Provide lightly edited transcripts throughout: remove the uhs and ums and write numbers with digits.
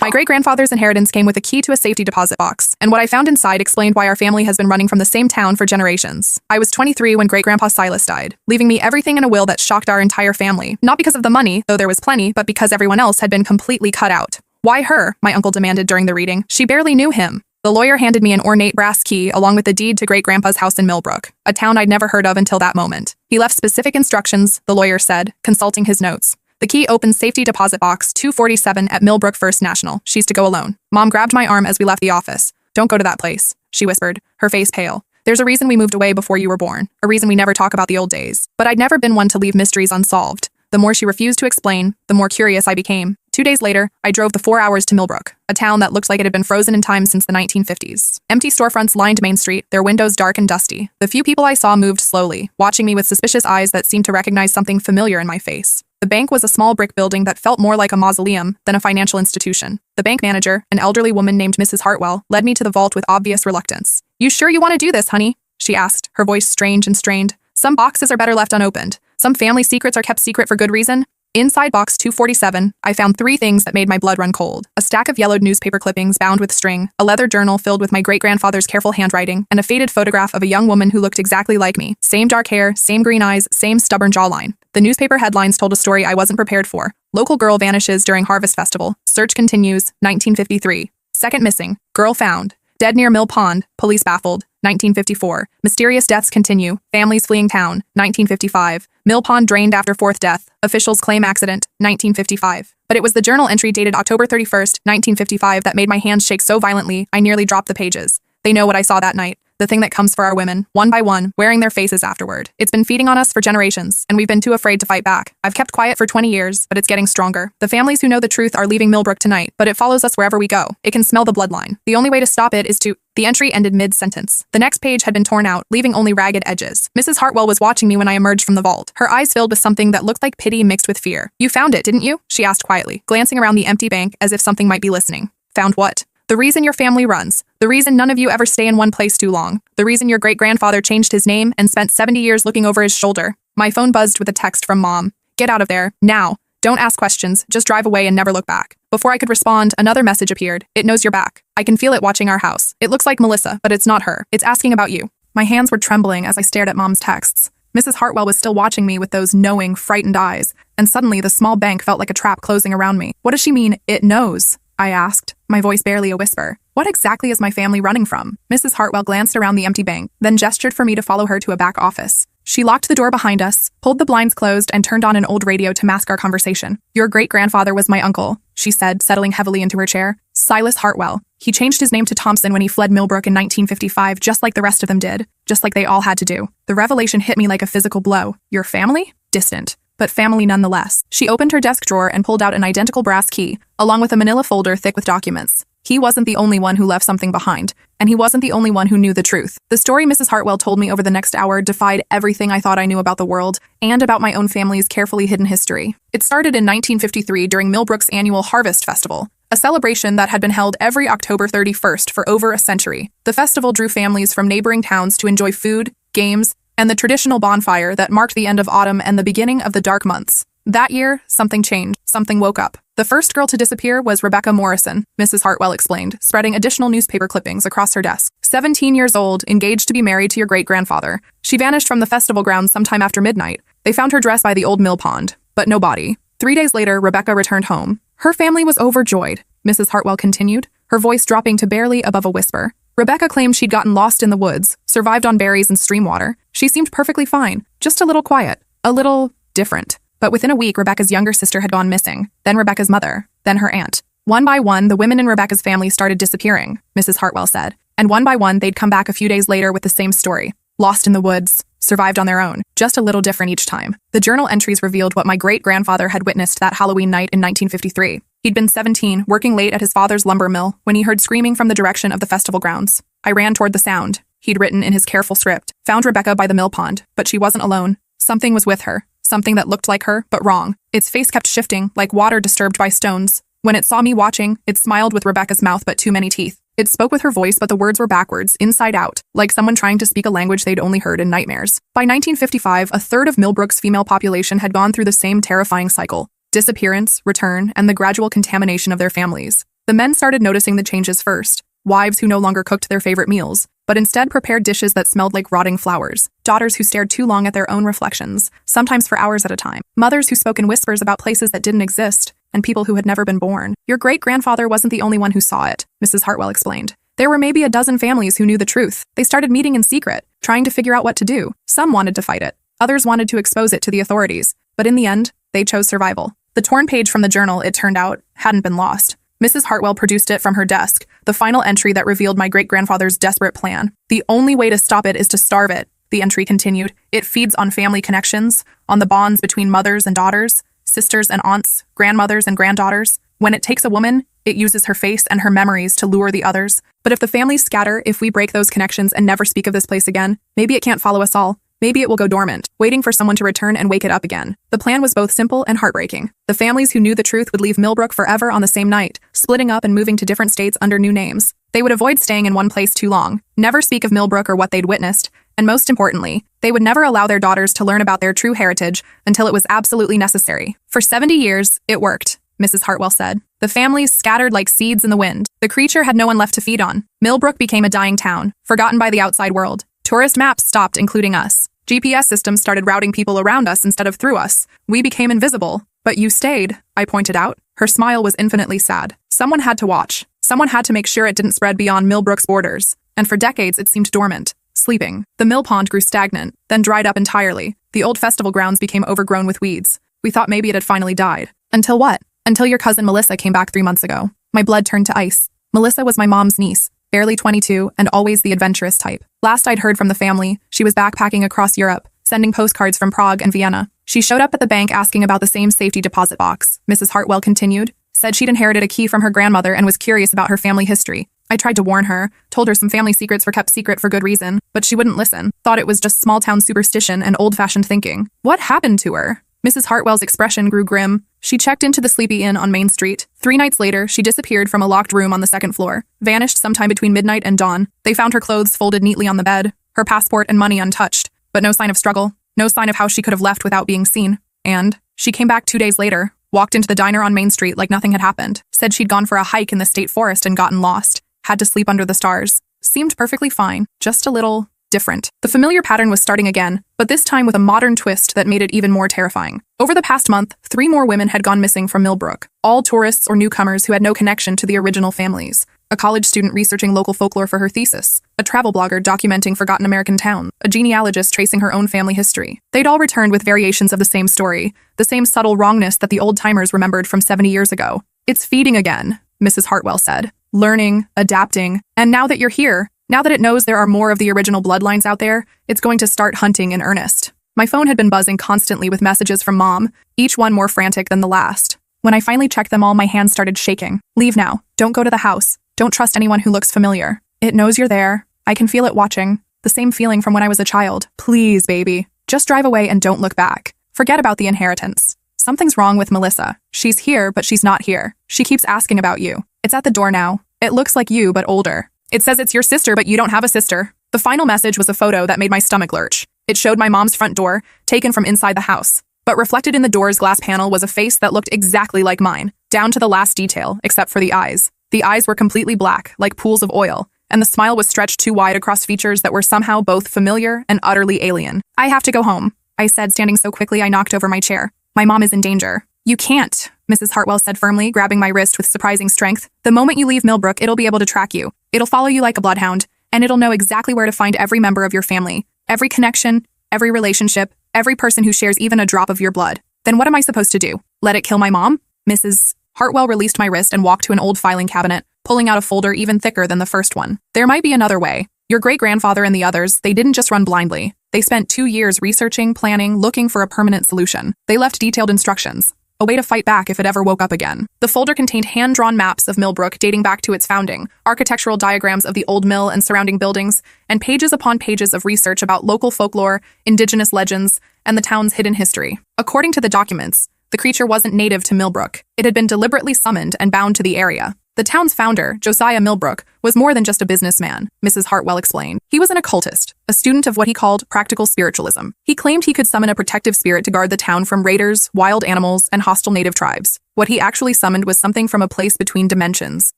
My great-grandfather's inheritance came with a key to a safety deposit box, and what I found inside explained why our family has been running from the same town for generations. I was 23 when great-grandpa Silas died, leaving me everything in a will that shocked our entire family, not because of the money, though there was plenty, but because everyone else had been completely cut out. Why her? My uncle demanded during the reading. She barely knew him. The lawyer handed me an ornate brass key along with the deed to great-grandpa's house in Millbrook, a town I'd never heard of until that moment. He left specific instructions, the lawyer said, consulting his notes. The key opens safety deposit box 247 at Millbrook First National. She's to go alone. Mom grabbed my arm as we left the office. Don't go to that place, she whispered, her face pale. There's a reason we moved away before you were born, a reason we never talk about the old days. But I'd never been one to leave mysteries unsolved. The more she refused to explain, the more curious I became. 2 days later, I drove the 4 hours to Millbrook, a town that looked like it had been frozen in time since the 1950s. Empty storefronts lined Main Street, their windows dark and dusty. The few people I saw moved slowly, watching me with suspicious eyes that seemed to recognize something familiar in my face. The bank was a small brick building that felt more like a mausoleum than a financial institution. The bank manager, an elderly woman named Mrs. Hartwell, led me to the vault with obvious reluctance. "You sure you want to do this, honey?" she asked, her voice strange and strained. "Some boxes are better left unopened. Some family secrets are kept secret for good reason." Inside box 247, I found 3 things that made my blood run cold. A stack of yellowed newspaper clippings bound with string, a leather journal filled with my great-grandfather's careful handwriting, and a faded photograph of a young woman who looked exactly like me. Same dark hair, same green eyes, same stubborn jawline. The newspaper headlines told a story I wasn't prepared for. Local girl vanishes during Harvest Festival. Search continues, 1953. Second missing. Girl found. Dead near Mill Pond. Police baffled. 1954. Mysterious deaths continue. Families fleeing town. 1955. Mill Pond drained after 4th death. Officials claim accident. 1955. But it was the journal entry dated October 31st, 1955 that made my hands shake so violently I nearly dropped the pages. They know what I saw that night. The thing that comes for our women, one by one, wearing their faces afterward. It's been feeding on us for generations, and we've been too afraid to fight back. I've kept quiet for 20 years, but it's getting stronger. The families who know the truth are leaving Millbrook tonight, but it follows us wherever we go. It can smell the bloodline. The only way to stop it is to... The entry ended mid-sentence. The next page had been torn out, leaving only ragged edges. Mrs. Hartwell was watching me when I emerged from the vault, her eyes filled with something that looked like pity mixed with fear. "You found it, didn't you?" she asked quietly, glancing around the empty bank as if something might be listening. "Found what?" "The reason your family runs. The reason none of you ever stay in one place too long. The reason your great-grandfather changed his name and spent 70 years looking over his shoulder." My phone buzzed with a text from Mom. "Get out of there, now. Don't ask questions, just drive away and never look back." Before I could respond, another message appeared. "It knows you're back. I can feel it watching our house. It looks like Melissa, but it's not her. It's asking about you." My hands were trembling as I stared at Mom's texts. Mrs. Hartwell was still watching me with those knowing, frightened eyes, and suddenly the small bank felt like a trap closing around me. "What does she mean, it knows?" I asked, my voice barely a whisper. "What exactly is my family running from?" Mrs. Hartwell glanced around the empty bank, then gestured for me to follow her to a back office. She locked the door behind us, pulled the blinds closed, and turned on an old radio to mask our conversation. "Your great-grandfather was my uncle," she said, settling heavily into her chair. "Silas Hartwell. He changed his name to Thompson when he fled Millbrook in 1955, just like the rest of them did. Just like they all had to do." The revelation hit me like a physical blow. Your family? Distant, but family nonetheless. She opened her desk drawer and pulled out an identical brass key, along with a manila folder thick with documents. He wasn't the only one who left something behind, and he wasn't the only one who knew the truth. The story Mrs. Hartwell told me over the next hour defied everything I thought I knew about the world and about my own family's carefully hidden history. It started in 1953 during Millbrook's annual Harvest Festival, a celebration that had been held every October 31st for over a century. The festival drew families from neighboring towns to enjoy food, games, and the traditional bonfire that marked the end of autumn and the beginning of the dark months. That year, something changed. Something woke up. The first girl to disappear was Rebecca Morrison, Mrs. Hartwell explained, spreading additional newspaper clippings across her desk. 17 years old, engaged to be married to your great-grandfather. She vanished from the festival grounds sometime after midnight. They found her dress by the old mill pond, but no body. 3 days later, Rebecca returned home. Her family was overjoyed, Mrs. Hartwell continued, her voice dropping to barely above a whisper. Rebecca claimed she'd gotten lost in the woods, survived on berries and stream water. She seemed perfectly fine, just a little quiet, a little different. But within a week, Rebecca's younger sister had gone missing, then Rebecca's mother, then her aunt. One by one, the women in Rebecca's family started disappearing, Mrs. Hartwell said. And one by one, they'd come back a few days later with the same story. Lost in the woods, survived on their own, just a little different each time. The journal entries revealed what my great-grandfather had witnessed that Halloween night in 1953. He'd been 17, working late at his father's lumber mill, when he heard screaming from the direction of the festival grounds. I ran toward the sound, he'd written in his careful script. Found Rebecca by the mill pond, but she wasn't alone. Something was with her. Something that looked like her, but wrong. Its face kept shifting, like water disturbed by stones. When it saw me watching, it smiled with Rebecca's mouth but too many teeth. It spoke with her voice, but the words were backwards, inside out, like someone trying to speak a language they'd only heard in nightmares. By 1955, a third of Millbrook's female population had gone through the same terrifying cycle. Disappearance, return, and the gradual contamination of their families. The men started noticing the changes first. Wives who no longer cooked their favorite meals, but instead prepared dishes that smelled like rotting flowers. Daughters who stared too long at their own reflections, sometimes for hours at a time. Mothers who spoke in whispers about places that didn't exist, and people who had never been born. Your great-grandfather wasn't the only one who saw it, Mrs. Hartwell explained. There were maybe a dozen families who knew the truth. They started meeting in secret, trying to figure out what to do. Some wanted to fight it. Others wanted to expose it to the authorities. But in the end, they chose survival. The torn page from the journal, it turned out, hadn't been lost. Mrs. Hartwell produced it from her desk, the final entry that revealed my great-grandfather's desperate plan. The only way to stop it is to starve it, the entry continued. It feeds on family connections, on the bonds between mothers and daughters, sisters and aunts, grandmothers and granddaughters. When it takes a woman, it uses her face and her memories to lure the others. But if the families scatter, if we break those connections and never speak of this place again, maybe it can't follow us all. Maybe it will go dormant, waiting for someone to return and wake it up again. The plan was both simple and heartbreaking. The families who knew the truth would leave Millbrook forever on the same night, splitting up and moving to different states under new names. They would avoid staying in one place too long, never speak of Millbrook or what they'd witnessed, and most importantly, they would never allow their daughters to learn about their true heritage until it was absolutely necessary. For 70 years, it worked, Mrs. Hartwell said. The families scattered like seeds in the wind. The creature had no one left to feed on. Millbrook became a dying town, forgotten by the outside world. Tourist maps stopped including us. GPS systems started routing people around us instead of through us. We became invisible. But you stayed, I pointed out. Her smile was infinitely sad. Someone had to watch. Someone had to make sure it didn't spread beyond Millbrook's borders. And for decades, it seemed dormant, sleeping. The mill pond grew stagnant, then dried up entirely. The old festival grounds became overgrown with weeds. We thought maybe it had finally died. Until what? Until your cousin Melissa came back 3 months ago. My blood turned to ice. Melissa was my mom's niece, barely 22 and always the adventurous type. Last I'd heard from the family, she was backpacking across Europe, sending postcards from Prague and Vienna. She showed up at the bank asking about the same safety deposit box, Mrs. Hartwell continued. Said she'd inherited a key from her grandmother and was curious about her family history. I tried to warn her, told her some family secrets were kept secret for good reason, but she wouldn't listen, thought it was just small-town superstition and old-fashioned thinking. What happened to her? Mrs. Hartwell's expression grew grim. She checked into the Sleepy Inn on Main Street. 3 nights later, she disappeared from a locked room on the 2nd floor, vanished sometime between midnight and dawn. They found her clothes folded neatly on the bed, her passport and money untouched, but no sign of struggle, no sign of how she could have left without being seen. And she came back 2 days later, walked into the diner on Main Street like nothing had happened, said she'd gone for a hike in the state forest and gotten lost, had to sleep under the stars. Seemed perfectly fine, just a little different. The familiar pattern was starting again, but this time with a modern twist that made it even more terrifying. Over the past month, 3 more women had gone missing from Millbrook, all tourists or newcomers who had no connection to the original families. A college student researching local folklore for her thesis, a travel blogger documenting forgotten American towns, a genealogist tracing her own family history. They'd all returned with variations of the same story, the same subtle wrongness that the old-timers remembered from 70 years ago. It's feeding again, Mrs. Hartwell said. Learning, adapting, and now that you're here, now that it knows there are more of the original bloodlines out there, it's going to start hunting in earnest. My phone had been buzzing constantly with messages from Mom, each one more frantic than the last. When I finally checked them all, my hands started shaking. Leave now. Don't go to the house. Don't trust anyone who looks familiar. It knows you're there. I can feel it watching. The same feeling from when I was a child. Please, baby. Just drive away and don't look back. Forget about the inheritance. Something's wrong with Melissa. She's here, but she's not here. She keeps asking about you. It's at the door now. It looks like you, but older. It says it's your sister, but you don't have a sister. The final message was a photo that made my stomach lurch. It showed my mom's front door, taken from inside the house. But reflected in the door's glass panel was a face that looked exactly like mine, down to the last detail, except for the eyes. The eyes were completely black, like pools of oil, and the smile was stretched too wide across features that were somehow both familiar and utterly alien. I have to go home, I said, standing so quickly I knocked over my chair. My mom is in danger. You can't, Mrs. Hartwell said firmly, grabbing my wrist with surprising strength. The moment you leave Millbrook, it'll be able to track you. It'll follow you like a bloodhound, and it'll know exactly where to find every member of your family, every connection, every relationship, every person who shares even a drop of your blood. Then what am I supposed to do? Let it kill my mom? Mrs. Hartwell released my wrist and walked to an old filing cabinet, pulling out a folder even thicker than the first one. There might be another way. Your great-grandfather and the others, they didn't just run blindly. They spent 2 years researching, planning, looking for a permanent solution. They left detailed instructions, a way to fight back if it ever woke up again. The folder contained hand-drawn maps of Millbrook dating back to its founding, architectural diagrams of the old mill and surrounding buildings, and pages upon pages of research about local folklore, indigenous legends, and the town's hidden history. According to the documents, the creature wasn't native to Millbrook. It had been deliberately summoned and bound to the area. The town's founder, Josiah Millbrook, was more than just a businessman, Mrs. Hartwell explained. He was an occultist, a student of what he called practical spiritualism. He claimed he could summon a protective spirit to guard the town from raiders, wild animals, and hostile native tribes. What he actually summoned was something from a place between dimensions,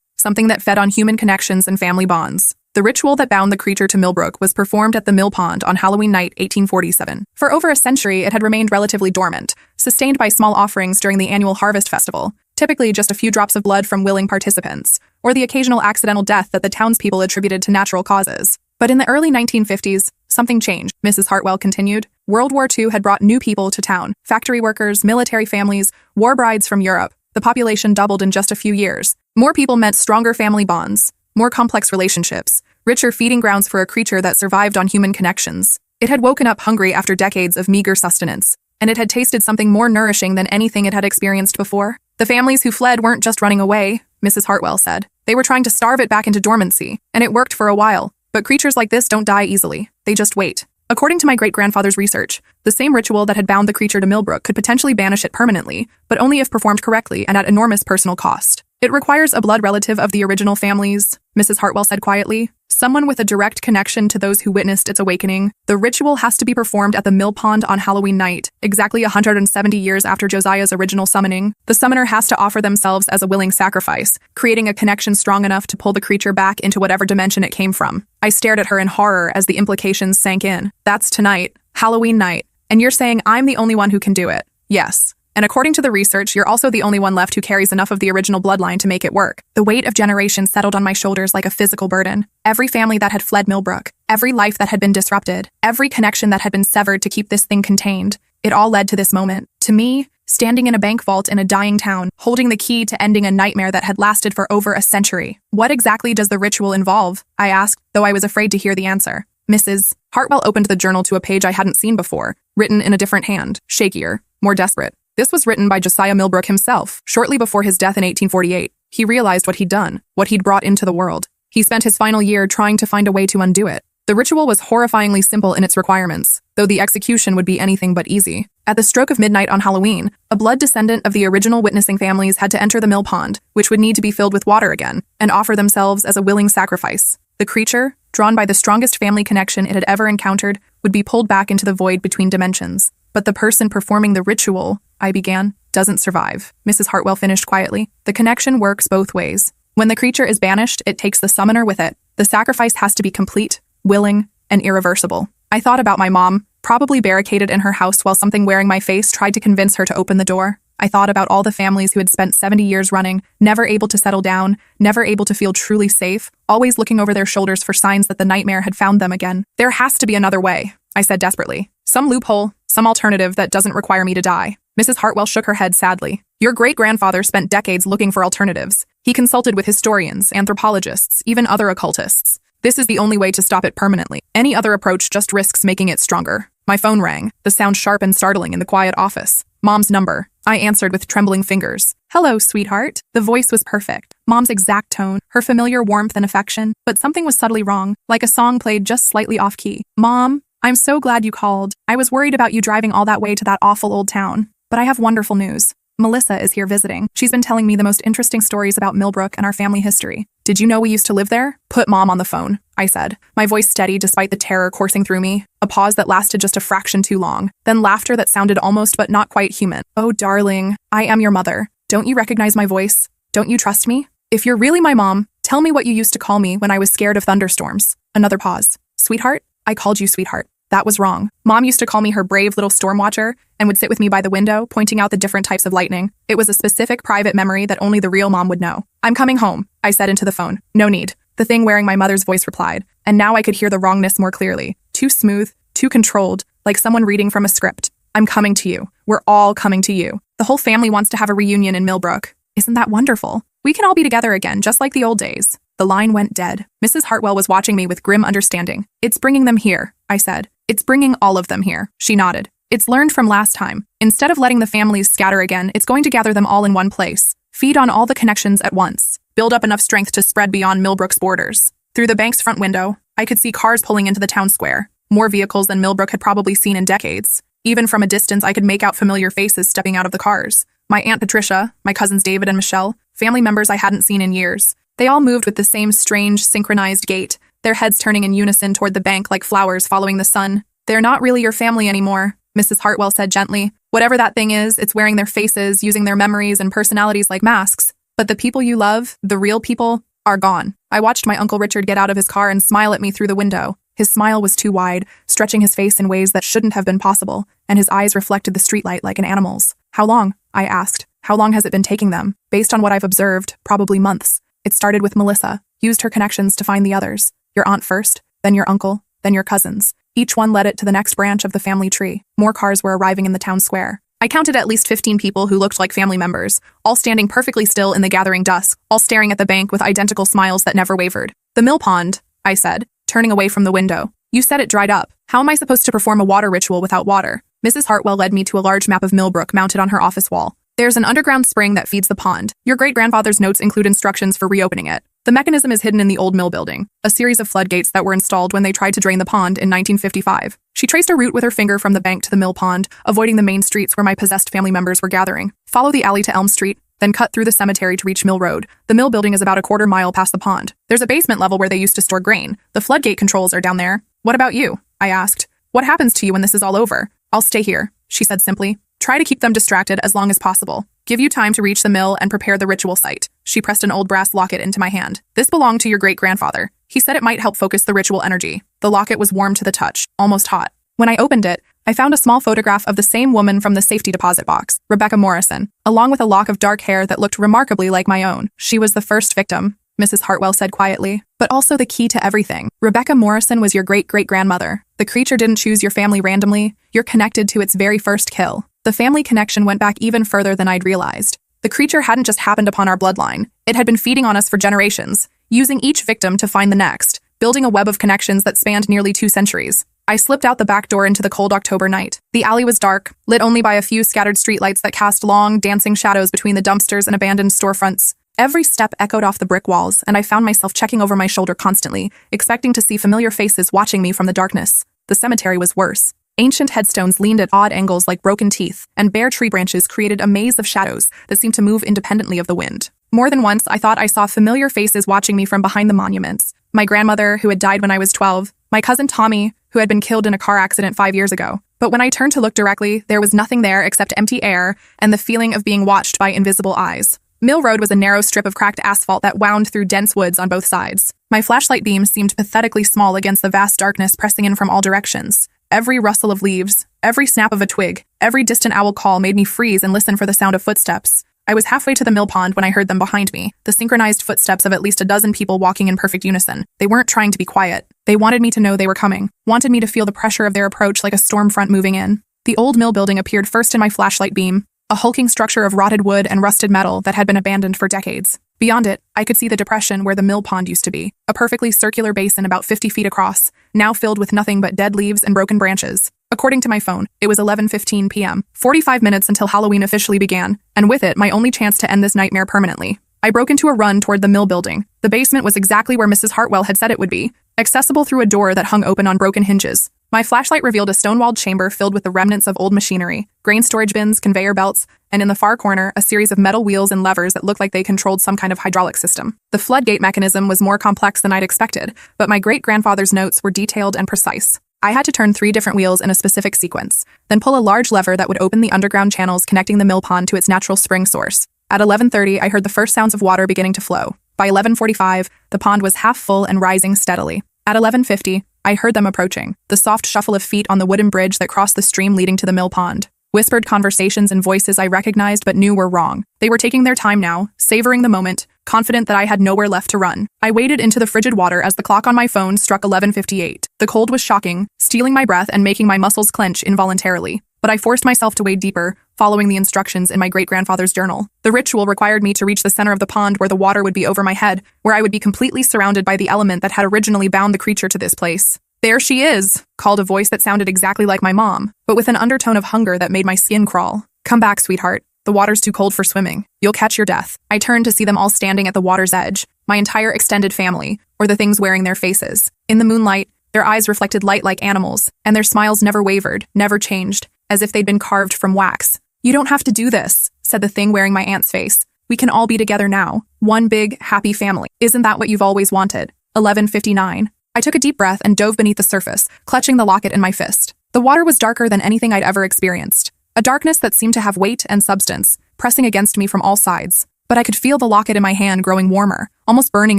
something that fed on human connections and family bonds. The ritual that bound the creature to Millbrook was performed at the Mill Pond on Halloween night 1847. For over a century, it had remained relatively dormant, sustained by small offerings during the annual harvest festival, typically just a few drops of blood from willing participants, or the occasional accidental death that the townspeople attributed to natural causes. But in the early 1950s, something changed, Mrs. Hartwell continued. World War II had brought new people to town: factory workers, military families, war brides from Europe. The population doubled in just a few years. More people meant stronger family bonds, more complex relationships, richer feeding grounds for a creature that survived on human connections. It had woken up hungry after decades of meager sustenance, and it had tasted something more nourishing than anything it had experienced before. The families who fled weren't just running away, Mrs. Hartwell said. They were trying to starve it back into dormancy, and it worked for a while. But creatures like this don't die easily. They just wait. According to my great-grandfather's research, the same ritual that had bound the creature to Millbrook could potentially banish it permanently, but only if performed correctly and at enormous personal cost. It requires a blood relative of the original families, Mrs. Hartwell said quietly. Someone with a direct connection to those who witnessed its awakening. The ritual has to be performed at the Mill Pond on Halloween night, exactly 170 years after Josiah's original summoning. The summoner has to offer themselves as a willing sacrifice, creating a connection strong enough to pull the creature back into whatever dimension it came from. I stared at her in horror as the implications sank in. That's tonight, Halloween night, and you're saying I'm the only one who can do it? Yes. And according to the research, you're also the only one left who carries enough of the original bloodline to make it work. The weight of generations settled on my shoulders like a physical burden. Every family that had fled Millbrook, every life that had been disrupted, every connection that had been severed to keep this thing contained. It all led to this moment. To me, standing in a bank vault in a dying town, holding the key to ending a nightmare that had lasted for over a century. What exactly does the ritual involve? I asked, though I was afraid to hear the answer. Mrs. Hartwell opened the journal to a page I hadn't seen before, written in a different hand, shakier, more desperate. This was written by Josiah Millbrook himself, shortly before his death in 1848. He realized what he'd done, what he'd brought into the world. He spent his final year trying to find a way to undo it. The ritual was horrifyingly simple in its requirements, though the execution would be anything but easy. At the stroke of midnight on Halloween, a blood descendant of the original witnessing families had to enter the mill pond, which would need to be filled with water again, and offer themselves as a willing sacrifice. The creature, drawn by the strongest family connection it had ever encountered, would be pulled back into the void between dimensions. But the person performing the ritual, I began, doesn't survive. Mrs. Hartwell finished quietly. The connection works both ways. When the creature is banished, it takes the summoner with it. The sacrifice has to be complete, willing, and irreversible. I thought about my mom, probably barricaded in her house while something wearing my face tried to convince her to open the door. I thought about all the families who had spent 70 years running, never able to settle down, never able to feel truly safe, always looking over their shoulders for signs that the nightmare had found them again. There has to be another way, I said desperately. Some loophole, some alternative that doesn't require me to die. Mrs. Hartwell shook her head sadly. Your great-grandfather spent decades looking for alternatives. He consulted with historians, anthropologists, even other occultists. This is the only way to stop it permanently. Any other approach just risks making it stronger. My phone rang, the sound sharp and startling in the quiet office. Mom's number. I answered with trembling fingers. Hello, sweetheart. The voice was perfect. Mom's exact tone, her familiar warmth and affection, but something was subtly wrong, like a song played just slightly off-key. Mom, I'm so glad you called. I was worried about you driving all that way to that awful old town. But I have wonderful news. Melissa is here visiting. She's been telling me the most interesting stories about Millbrook and our family history. Did you know we used to live there? Put Mom on the phone, I said, my voice steady despite the terror coursing through me. A pause that lasted just a fraction too long. Then laughter that sounded almost but not quite human. Oh, darling, I am your mother. Don't you recognize my voice? Don't you trust me? If you're really my mom, tell me what you used to call me when I was scared of thunderstorms. Another pause. Sweetheart? I called you sweetheart. That was wrong. Mom used to call me her brave little storm watcher and would sit with me by the window, pointing out the different types of lightning. It was a specific private memory that only the real mom would know. I'm coming home, I said into the phone. No need. The thing wearing my mother's voice replied, and now I could hear the wrongness more clearly. Too smooth, too controlled, like someone reading from a script. I'm coming to you. We're all coming to you. The whole family wants to have a reunion in Millbrook. Isn't that wonderful? We can all be together again, just like the old days. The line went dead. Mrs. Hartwell was watching me with grim understanding. It's bringing them here, I said. It's bringing all of them here. She nodded. It's learned from last time. Instead of letting the families scatter again, it's going to gather them all in one place. Feed on all the connections at once. Build up enough strength to spread beyond Millbrook's borders. Through the bank's front window, I could see cars pulling into the town square. More vehicles than Millbrook had probably seen in decades. Even from a distance, I could make out familiar faces stepping out of the cars. My Aunt Patricia, my cousins David and Michelle, family members I hadn't seen in years. They all moved with the same strange, synchronized gait, their heads turning in unison toward the bank like flowers following the sun. They're not really your family anymore, Mrs. Hartwell said gently. Whatever that thing is, it's wearing their faces, using their memories and personalities like masks. But the people you love, the real people, are gone. I watched my Uncle Richard get out of his car and smile at me through the window. His smile was too wide, stretching his face in ways that shouldn't have been possible, and his eyes reflected the streetlight like an animal's. How long? I asked. How long has it been taking them? Based on what I've observed, probably months. It started with Melissa, used her connections to find the others. Your aunt first, then your uncle, then your cousins. Each one led it to the next branch of the family tree. More cars were arriving in the town square. I counted at least 15 people who looked like family members, all standing perfectly still in the gathering dusk, all staring at the bank with identical smiles that never wavered. The mill pond, I said, turning away from the window. You said it dried up. How am I supposed to perform a water ritual without water? Mrs. Hartwell led me to a large map of Millbrook mounted on her office wall. There's an underground spring that feeds the pond. Your great-grandfather's notes include instructions for reopening it. The mechanism is hidden in the old mill building, a series of floodgates that were installed when they tried to drain the pond in 1955. She traced a route with her finger from the bank to the mill pond, avoiding the main streets where my possessed family members were gathering. Follow the alley to Elm Street, then cut through the cemetery to reach Mill Road. The mill building is about a quarter mile past the pond. There's a basement level where they used to store grain. The floodgate controls are down there. What about you? I asked. What happens to you when this is all over? I'll stay here, she said simply. Try to keep them distracted as long as possible. Give you time to reach the mill and prepare the ritual site. She pressed an old brass locket into my hand. This belonged to your great-grandfather. He said it might help focus the ritual energy. The locket was warm to the touch, almost hot. When I opened it, I found a small photograph of the same woman from the safety deposit box, Rebecca Morrison, along with a lock of dark hair that looked remarkably like my own. She was the first victim, Mrs. Hartwell said quietly, but also the key to everything. Rebecca Morrison was your great-great-grandmother. The creature didn't choose your family randomly. You're connected to its very first kill. The family connection went back even further than I'd realized. The creature hadn't just happened upon our bloodline. It had been feeding on us for generations, using each victim to find the next, building a web of connections that spanned nearly 2 centuries. I slipped out the back door into the cold October night. The alley was dark, lit only by a few scattered streetlights that cast long, dancing shadows between the dumpsters and abandoned storefronts. Every step echoed off the brick walls, and I found myself checking over my shoulder constantly, expecting to see familiar faces watching me from the darkness. The cemetery was worse. Ancient headstones leaned at odd angles like broken teeth, and bare tree branches created a maze of shadows that seemed to move independently of the wind. More than once, I thought I saw familiar faces watching me from behind the monuments. My grandmother, who had died when I was 12, my cousin Tommy, who had been killed in a car accident 5 years ago. But when I turned to look directly, there was nothing there except empty air and the feeling of being watched by invisible eyes. Mill Road was a narrow strip of cracked asphalt that wound through dense woods on both sides. My flashlight beam seemed pathetically small against the vast darkness pressing in from all directions. Every rustle of leaves, every snap of a twig, every distant owl call made me freeze and listen for the sound of footsteps. I was halfway to the mill pond when I heard them behind me, the synchronized footsteps of at least a dozen people walking in perfect unison. They weren't trying to be quiet. They wanted me to know they were coming, wanted me to feel the pressure of their approach like a storm front moving in. The old mill building appeared first in my flashlight beam, a hulking structure of rotted wood and rusted metal that had been abandoned for decades. Beyond it, I could see the depression where the mill pond used to be, a perfectly circular basin about 50 feet across, now filled with nothing but dead leaves and broken branches. According to my phone, it was 11:15 p.m., 45 minutes until Halloween officially began, and with it, my only chance to end this nightmare permanently. I broke into a run toward the mill building. The basement was exactly where Mrs. Hartwell had said it would be, accessible through a door that hung open on broken hinges. My flashlight revealed a stone-walled chamber filled with the remnants of old machinery, grain storage bins, conveyor belts, and in the far corner, a series of metal wheels and levers that looked like they controlled some kind of hydraulic system. The floodgate mechanism was more complex than I'd expected, but my great-grandfather's notes were detailed and precise. I had to turn 3 different wheels in a specific sequence, then pull a large lever that would open the underground channels connecting the mill pond to its natural spring source. At 11:30, I heard the first sounds of water beginning to flow. By 11:45, the pond was half full and rising steadily. At 11:50, I heard them approaching, the soft shuffle of feet on the wooden bridge that crossed the stream leading to the mill pond. Whispered conversations and voices I recognized but knew were wrong. They were taking their time now, savoring the moment, confident that I had nowhere left to run. I waded into the frigid water as the clock on my phone struck 11:58. The cold was shocking, stealing my breath and making my muscles clench involuntarily. But I forced myself to wade deeper, following the instructions in my great-grandfather's journal. The ritual required me to reach the center of the pond where the water would be over my head, where I would be completely surrounded by the element that had originally bound the creature to this place. "There she is," called a voice that sounded exactly like my mom, but with an undertone of hunger that made my skin crawl. "Come back, sweetheart. The water's too cold for swimming. You'll catch your death." I turned to see them all standing at the water's edge, my entire extended family, or the things wearing their faces. In the moonlight, their eyes reflected light like animals, and their smiles never wavered, never changed, as if they'd been carved from wax. "You don't have to do this," said the thing wearing my aunt's face. "We can all be together now. One big, happy family. Isn't that what you've always wanted?" 11:59. I took a deep breath and dove beneath the surface, clutching the locket in my fist. The water was darker than anything I'd ever experienced. A darkness that seemed to have weight and substance, pressing against me from all sides. but I could feel the locket in my hand growing warmer, almost burning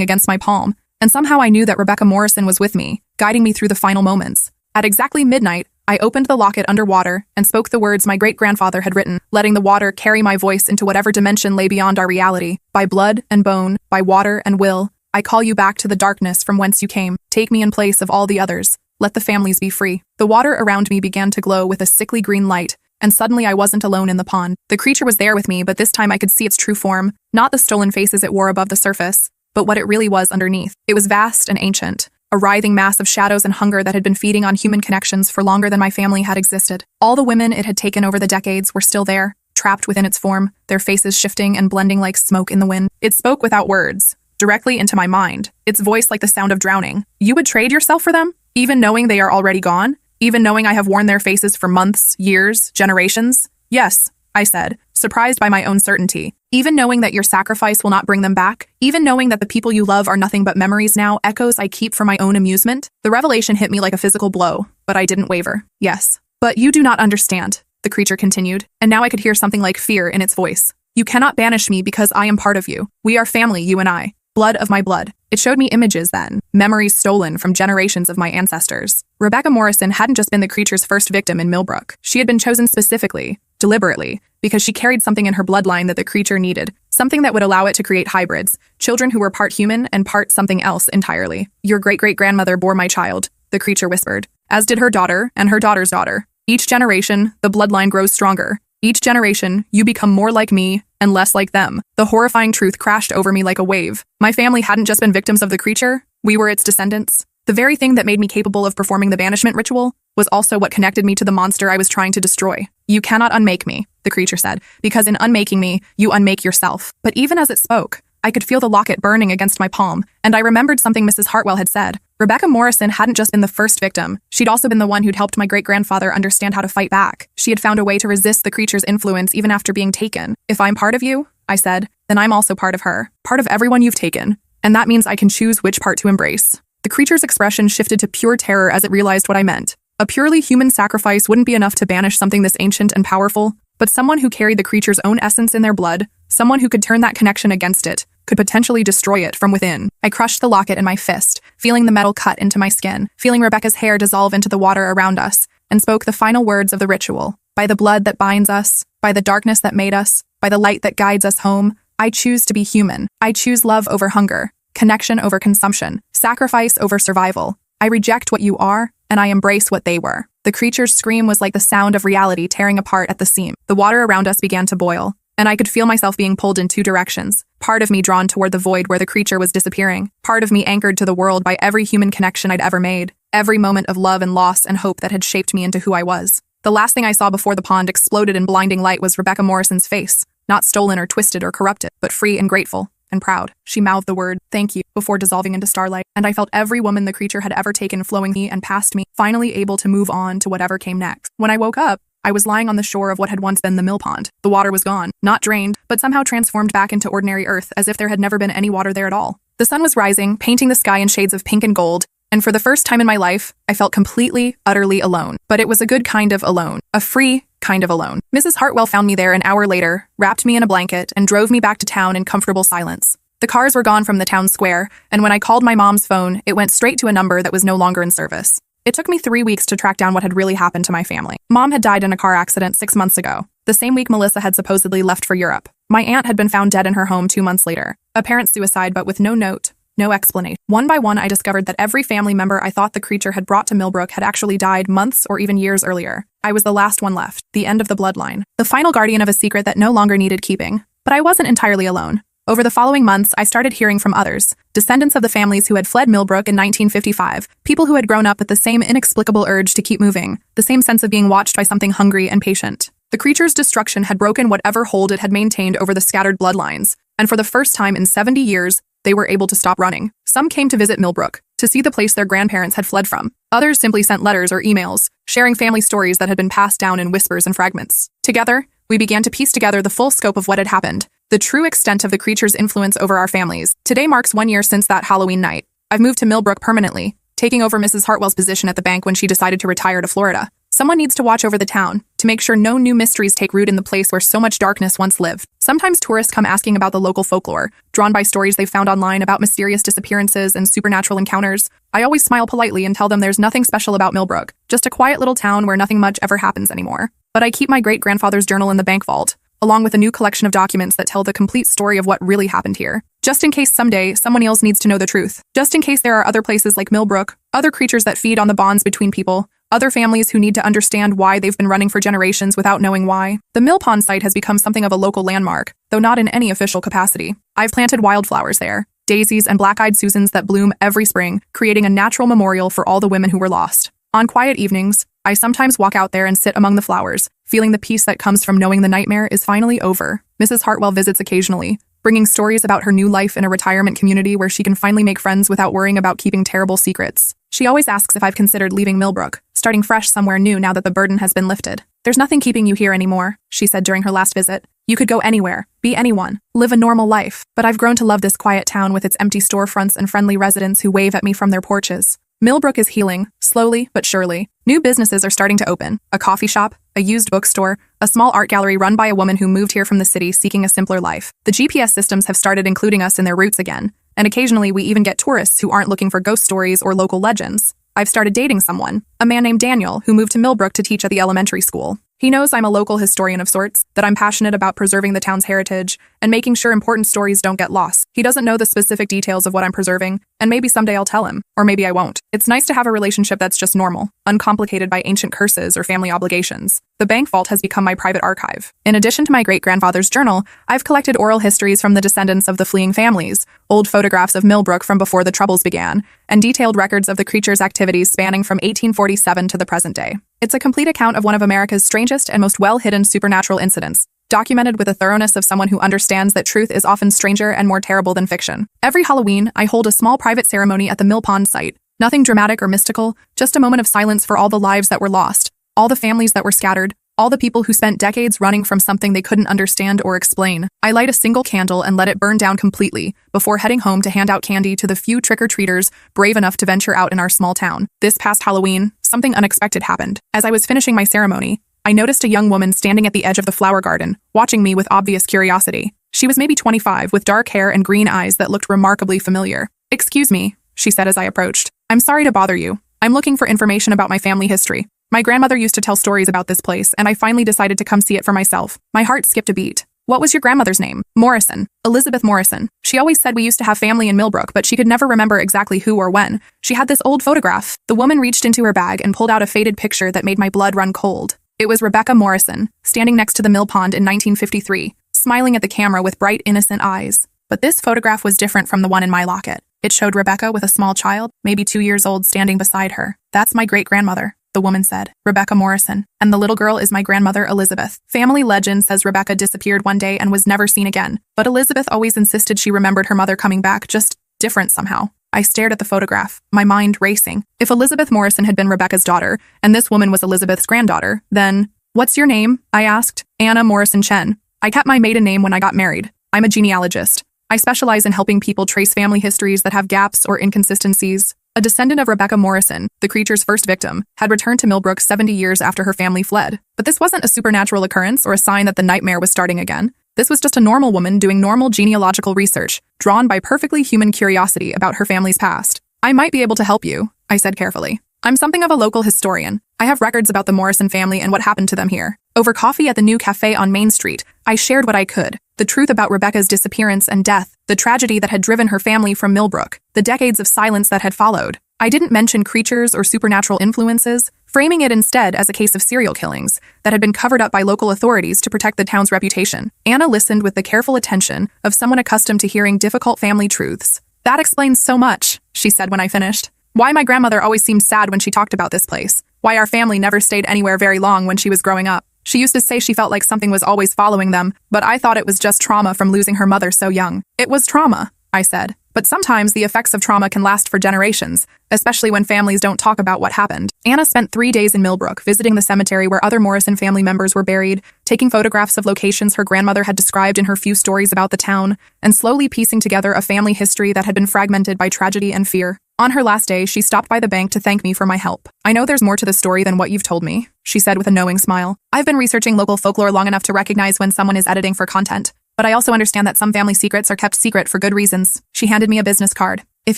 against my palm, and somehow I knew that Rebecca Morrison was with me, guiding me through the final moments. At exactly midnight, I opened the locket underwater and spoke the words my great-grandfather had written, letting the water carry my voice into whatever dimension lay beyond our reality. By blood and bone, by water and will, I call you back to the darkness from whence you came. Take me in place of all the others. Let the families be free. The water around me began to glow with a sickly green light, and suddenly I wasn't alone in the pond. The creature was there with me, but this time I could see its true form, not the stolen faces it wore above the surface, but what it really was underneath. It was vast and ancient, a writhing mass of shadows and hunger that had been feeding on human connections for longer than my family had existed. All the women it had taken over the decades were still there, trapped within its form, their faces shifting and blending like smoke in the wind. It spoke without words, directly into my mind, its voice like the sound of drowning. You would trade yourself for them? Even knowing they are already gone? Even knowing I have worn their faces for months, years, generations? Yes, I said, surprised by my own certainty. Even knowing that your sacrifice will not bring them back? Even knowing that the people you love are nothing but memories now, echoes I keep for my own amusement? The revelation hit me like a physical blow, but I didn't waver. Yes. But you do not understand, the creature continued, and now I could hear something like fear in its voice. You cannot banish me because I am part of you. We are family, you and I. Blood of my blood. It showed me images then, memories stolen from generations of my ancestors. Rebecca Morrison hadn't just been the creature's first victim in Millbrook. She had been chosen specifically, deliberately, because she carried something in her bloodline that the creature needed, something that would allow it to create hybrids, children who were part human and part something else entirely. Your great-great-grandmother bore my child, the creature whispered, as did her daughter and her daughter's daughter. Each generation, the bloodline grows stronger. Each generation, you become more like me and less like them. The horrifying truth crashed over me like a wave. My family hadn't just been victims of the creature, we were its descendants. The very thing that made me capable of performing the banishment ritual was also what connected me to the monster I was trying to destroy. You cannot unmake me, the creature said, because in unmaking me, you unmake yourself. But even as it spoke, I could feel the locket burning against my palm, and I remembered something Mrs. Hartwell had said. Rebecca Morrison hadn't just been the first victim, she'd also been the one who'd helped my great-grandfather understand how to fight back. She had found a way to resist the creature's influence even after being taken. If I'm part of you, I said, then I'm also part of her. Part of everyone you've taken. And that means I can choose which part to embrace. The creature's expression shifted to pure terror as it realized what I meant. A purely human sacrifice wouldn't be enough to banish something this ancient and powerful, but someone who carried the creature's own essence in their blood, someone who could turn that connection against it, could potentially destroy it from within. I crushed the locket in my fist, feeling the metal cut into my skin, feeling Rebecca's hair dissolve into the water around us, and spoke the final words of the ritual. By the blood that binds us, by the darkness that made us, by the light that guides us home, I choose to be human. I choose love over hunger, connection over consumption, sacrifice over survival. I reject what you are, and I embrace what they were. The creature's scream was like the sound of reality tearing apart at the seam. The water around us began to boil, and I could feel myself being pulled in two directions. Part of me drawn toward the void where the creature was disappearing. Part of me anchored to the world by every human connection I'd ever made. Every moment of love and loss and hope that had shaped me into who I was. The last thing I saw before the pond exploded in blinding light was Rebecca Morrison's face. Not stolen or twisted or corrupted, but free and grateful and proud. She mouthed the word, "Thank you," before dissolving into starlight, and I felt every woman the creature had ever taken flowing me and past me, finally able to move on to whatever came next. When I woke up, I was lying on the shore of what had once been the mill pond. The water was gone, not drained, but somehow transformed back into ordinary earth as if there had never been any water there at all. The sun was rising, painting the sky in shades of pink and gold, and for the first time in my life, I felt completely, utterly alone. But it was a good kind of alone. A free kind of alone. Mrs. Hartwell found me there an hour later, wrapped me in a blanket, and drove me back to town in comfortable silence. The cars were gone from the town square, and when I called my mom's phone, it went straight to a number that was no longer in service. It took me 3 weeks to track down what had really happened to my family. Mom had died in a car accident 6 months ago, the same week Melissa had supposedly left for Europe. My aunt had been found dead in her home 2 months later. Apparent suicide, but with no note, no explanation. One by one, I discovered that every family member I thought the creature had brought to Millbrook had actually died months or even years earlier. I was the last one left, the end of the bloodline, the final guardian of a secret that no longer needed keeping. But I wasn't entirely alone. Over the following months, I started hearing from others, descendants of the families who had fled Millbrook in 1955, people who had grown up with the same inexplicable urge to keep moving, the same sense of being watched by something hungry and patient. The creature's destruction had broken whatever hold it had maintained over the scattered bloodlines, and for the first time in 70 years, they were able to stop running. Some came to visit Millbrook, to see the place their grandparents had fled from. Others simply sent letters or emails, sharing family stories that had been passed down in whispers and fragments. Together, we began to piece together the full scope of what had happened, the true extent of the creature's influence over our families. Today marks 1 year since that Halloween night. I've moved to Millbrook permanently, taking over Mrs. Hartwell's position at the bank when she decided to retire to Florida. Someone needs to watch over the town, to make sure no new mysteries take root in the place where so much darkness once lived. Sometimes tourists come asking about the local folklore, drawn by stories they've found online about mysterious disappearances and supernatural encounters. I always smile politely and tell them there's nothing special about Millbrook, just a quiet little town where nothing much ever happens anymore. But I keep my great-grandfather's journal in the bank vault, along with a new collection of documents that tell the complete story of what really happened here. Just in case someday someone else needs to know the truth. Just in case there are other places like Millbrook, other creatures that feed on the bonds between people, other families who need to understand why they've been running for generations without knowing why. The Mill Pond site has become something of a local landmark, though not in any official capacity. I've planted wildflowers there, daisies and black-eyed Susans that bloom every spring, creating a natural memorial for all the women who were lost. On quiet evenings, I sometimes walk out there and sit among the flowers, feeling the peace that comes from knowing the nightmare is finally over. Mrs. Hartwell visits occasionally, bringing stories about her new life in a retirement community where she can finally make friends without worrying about keeping terrible secrets. She always asks if I've considered leaving Millbrook, starting fresh somewhere new now that the burden has been lifted. There's nothing keeping you here anymore, she said during her last visit. You could go anywhere, be anyone, live a normal life. But I've grown to love this quiet town with its empty storefronts and friendly residents who wave at me from their porches. Millbrook is healing, slowly but surely. New businesses are starting to open. A coffee shop, a used bookstore, a small art gallery run by a woman who moved here from the city seeking a simpler life. The GPS systems have started including us in their routes again, and occasionally we even get tourists who aren't looking for ghost stories or local legends. I've started dating someone, a man named Daniel, who moved to Millbrook to teach at the elementary school. He knows I'm a local historian of sorts, that I'm passionate about preserving the town's heritage and making sure important stories don't get lost. He doesn't know the specific details of what I'm preserving, and maybe someday I'll tell him, or maybe I won't. It's nice to have a relationship that's just normal, uncomplicated by ancient curses or family obligations. The bank vault has become my private archive. In addition to my great-grandfather's journal, I've collected oral histories from the descendants of the fleeing families, old photographs of Millbrook from before the Troubles began, and detailed records of the creature's activities spanning from 1847 to the present day. It's a complete account of one of America's strangest and most well-hidden supernatural incidents, documented with the thoroughness of someone who understands that truth is often stranger and more terrible than fiction. Every Halloween, I hold a small private ceremony at the Mill Pond site. Nothing dramatic or mystical, just a moment of silence for all the lives that were lost, all the families that were scattered, all the people who spent decades running from something they couldn't understand or explain. I light a single candle and let it burn down completely before heading home to hand out candy to the few trick-or-treaters brave enough to venture out in our small town. This past Halloween, something unexpected happened. As I was finishing my ceremony, I noticed a young woman standing at the edge of the flower garden, watching me with obvious curiosity. She was maybe 25, with dark hair and green eyes that looked remarkably familiar. "Excuse me," she said as I approached. "I'm sorry to bother you. I'm looking for information about my family history. My grandmother used to tell stories about this place, and I finally decided to come see it for myself." My heart skipped a beat. "What was your grandmother's name?" "Morrison. Elizabeth Morrison. She always said we used to have family in Millbrook, but she could never remember exactly who or when. She had this old photograph." The woman reached into her bag and pulled out a faded picture that made my blood run cold. It was Rebecca Morrison, standing next to the mill pond in 1953, smiling at the camera with bright, innocent eyes. But this photograph was different from the one in my locket. It showed Rebecca with a small child, maybe 2 years old, standing beside her. "That's my great-grandmother," the woman said, "Rebecca Morrison. And the little girl is my grandmother, Elizabeth." Family legend says Rebecca disappeared one day and was never seen again, but Elizabeth always insisted she remembered her mother coming back, just different somehow. I stared at the photograph, my mind racing. If Elizabeth Morrison had been Rebecca's daughter, and this woman was Elizabeth's granddaughter, then... "What's your name?" I asked. "Anna Morrison Chen. I kept my maiden name when I got married. I'm a genealogist. I specialize in helping people trace family histories that have gaps or inconsistencies." A descendant of Rebecca Morrison, the creature's first victim, had returned to Millbrook 70 years after her family fled. But this wasn't a supernatural occurrence or a sign that the nightmare was starting again. This was just a normal woman doing normal genealogical research, drawn by perfectly human curiosity about her family's past. "I might be able to help you," I said carefully. "I'm something of a local historian. I have records about the Morrison family and what happened to them here." Over coffee at the new cafe on Main Street, I shared what I could. The truth about Rebecca's disappearance and death, the tragedy that had driven her family from Millbrook, the decades of silence that had followed. I didn't mention creatures or supernatural influences, framing it instead as a case of serial killings that had been covered up by local authorities to protect the town's reputation. Anna listened with the careful attention of someone accustomed to hearing difficult family truths. "That explains so much," she said when I finished. "Why my grandmother always seemed sad when she talked about this place. Why our family never stayed anywhere very long when she was growing up. She used to say she felt like something was always following them, but I thought it was just trauma from losing her mother so young." "It was trauma," I said. "But sometimes the effects of trauma can last for generations, especially when families don't talk about what happened." Anna spent 3 days in Millbrook, visiting the cemetery where other Morrison family members were buried, taking photographs of locations her grandmother had described in her few stories about the town, and slowly piecing together a family history that had been fragmented by tragedy and fear. On her last day, she stopped by the bank to thank me for my help. I know there's more to the story than what you've told me, she said with a knowing smile. I've been researching local folklore long enough to recognize when someone is editing for content, but I also understand that some family secrets are kept secret for good reasons. She handed me a business card. If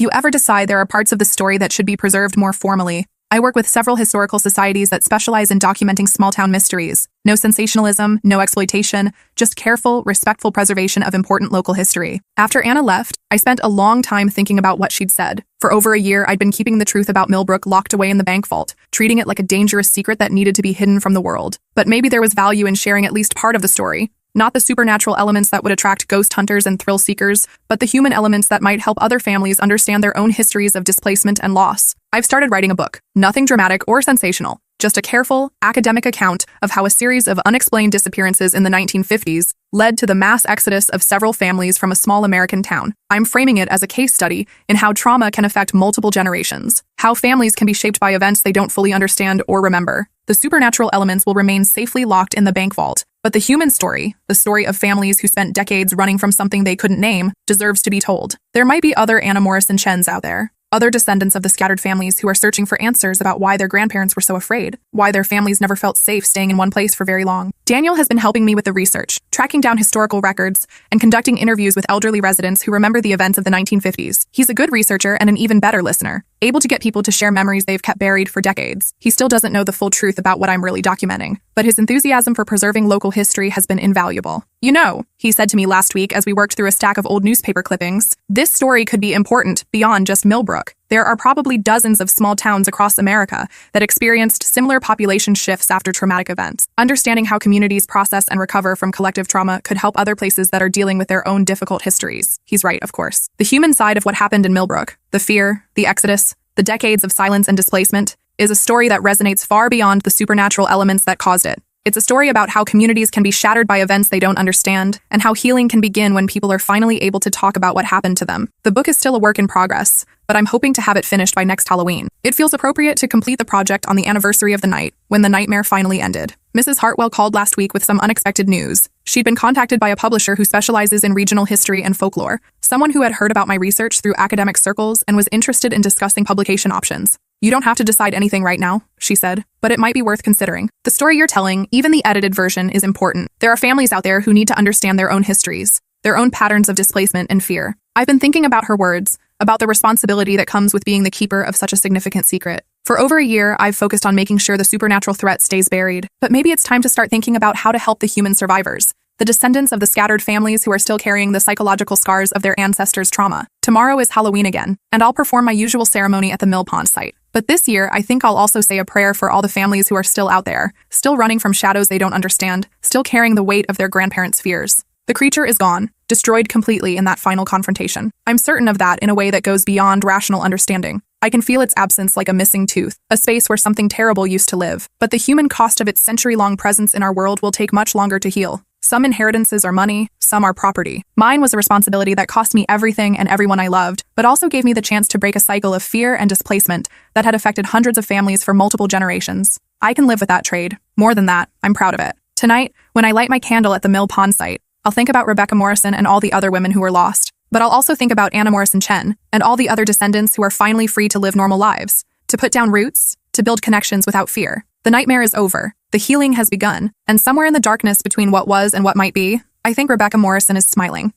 you ever decide there are parts of the story that should be preserved more formally, I work with several historical societies that specialize in documenting small-town mysteries. No sensationalism, no exploitation, just careful, respectful preservation of important local history. After Anna left, I spent a long time thinking about what she'd said. For over a year, I'd been keeping the truth about Millbrook locked away in the bank vault, treating it like a dangerous secret that needed to be hidden from the world. But maybe there was value in sharing at least part of the story. Not the supernatural elements that would attract ghost hunters and thrill seekers, but the human elements that might help other families understand their own histories of displacement and loss. I've started writing a book. Nothing dramatic or sensational, just a careful, academic account of how a series of unexplained disappearances in the 1950s led to the mass exodus of several families from a small American town. I'm framing it as a case study in how trauma can affect multiple generations, how families can be shaped by events they don't fully understand or remember. The supernatural elements will remain safely locked in the bank vault, but the human story, the story of families who spent decades running from something they couldn't name, deserves to be told. There might be other Anna Morrison Chens out there, other descendants of the scattered families who are searching for answers about why their grandparents were so afraid, why their families never felt safe staying in one place for very long. Daniel has been helping me with the research, tracking down historical records, and conducting interviews with elderly residents who remember the events of the 1950s. He's a good researcher and an even better listener, able to get people to share memories they've kept buried for decades. He still doesn't know the full truth about what I'm really documenting, but his enthusiasm for preserving local history has been invaluable. You know, he said to me last week as we worked through a stack of old newspaper clippings, this story could be important beyond just Millbrook. There are probably dozens of small towns across America that experienced similar population shifts after traumatic events. Understanding how communities process and recover from collective trauma could help other places that are dealing with their own difficult histories. He's right, of course. The human side of what happened in Millbrook, the fear, the exodus, the decades of silence and displacement, is a story that resonates far beyond the supernatural elements that caused it. It's a story about how communities can be shattered by events they don't understand, and how healing can begin when people are finally able to talk about what happened to them. The book is still a work in progress, but I'm hoping to have it finished by next Halloween. It feels appropriate to complete the project on the anniversary of the night, when the nightmare finally ended. Mrs. Hartwell called last week with some unexpected news. She'd been contacted by a publisher who specializes in regional history and folklore, someone who had heard about my research through academic circles and was interested in discussing publication options. You don't have to decide anything right now, she said, but it might be worth considering. The story you're telling, even the edited version, is important. There are families out there who need to understand their own histories, their own patterns of displacement and fear. I've been thinking about her words, about the responsibility that comes with being the keeper of such a significant secret. For over a year, I've focused on making sure the supernatural threat stays buried, but maybe it's time to start thinking about how to help the human survivors, the descendants of the scattered families who are still carrying the psychological scars of their ancestors' trauma. Tomorrow is Halloween again, and I'll perform my usual ceremony at the Mill Pond site. But this year, I think I'll also say a prayer for all the families who are still out there, still running from shadows they don't understand, still carrying the weight of their grandparents' fears. The creature is gone, destroyed completely in that final confrontation. I'm certain of that in a way that goes beyond rational understanding. I can feel its absence like a missing tooth, a space where something terrible used to live. But the human cost of its century-long presence in our world will take much longer to heal. Some inheritances are money, some are property. Mine was a responsibility that cost me everything and everyone I loved, but also gave me the chance to break a cycle of fear and displacement that had affected hundreds of families for multiple generations. I can live with that trade. More than that, I'm proud of it. Tonight, when I light my candle at the Mill Pond site, I'll think about Rebecca Morrison and all the other women who were lost. But I'll also think about Anna Morrison Chen and all the other descendants who are finally free to live normal lives, to put down roots, to build connections without fear. The nightmare is over, the healing has begun, and somewhere in the darkness between what was and what might be, I think Rebecca Morrison is smiling.